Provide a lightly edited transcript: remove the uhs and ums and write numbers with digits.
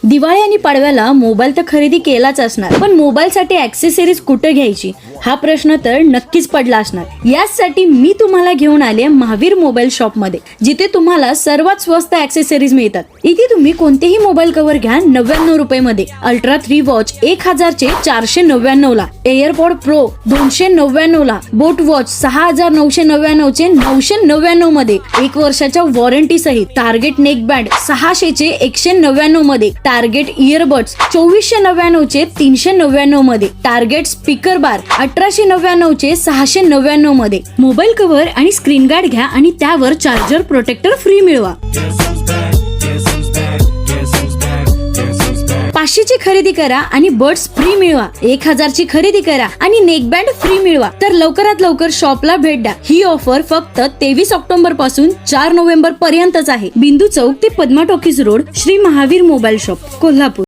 दिवाळी आणि पाडव्याला मोबाईल तर खरेदी केलाच असणार, पण मोबाईलसाठी ऍक्सेसरीज कुठे घ्यायची हा प्रश्न तर नक्कीच पडला असणार। यासाठी मी तुम्हाला घेऊन आले महावीर मोबाईल शॉप मध्ये, जिथे तुम्हाला सर्वात स्वस्त ऍक्सेसरीज मिळतात। इथे तुम्ही कोणतेही मोबाईल कव्हर घ्या 99 रुपये मध्ये, अल्ट्रा 3 वॉच 1000 चे 499 ला, एअरपॉड प्रो 299 ला, बोट वॉच 6999 चे 999 मध्ये, 1 वर्षाच्या वॉरंटी सहित, टार्गेट नेक बँड 600 चे 199 मध्ये, टार्गेट इयरबड्स 2499 चे 399 मध्ये, टार्गेट स्पीकर बार 1899 चे 699 मध्ये। मोबाईल कव्हर आणि स्क्रीन गार्ड घ्या आणि त्यावर चार्जर प्रोटेक्टर फ्री मिळवा। 500 ची खरेदी करा आणि बड्स फ्री मिळवा, 1000 ची खरेदी करा आणि नेक बँड फ्री मिळवा। तर लवकरात लवकर शॉपला भेट द्या। ही ऑफर फक्त 23 ऑक्टोबर पासून 4 नोव्हेंबर पर्यंतच आहे। बिंदू चौक ते Padma talkies road, Shri Mahavir mobile shop, Kolhapur.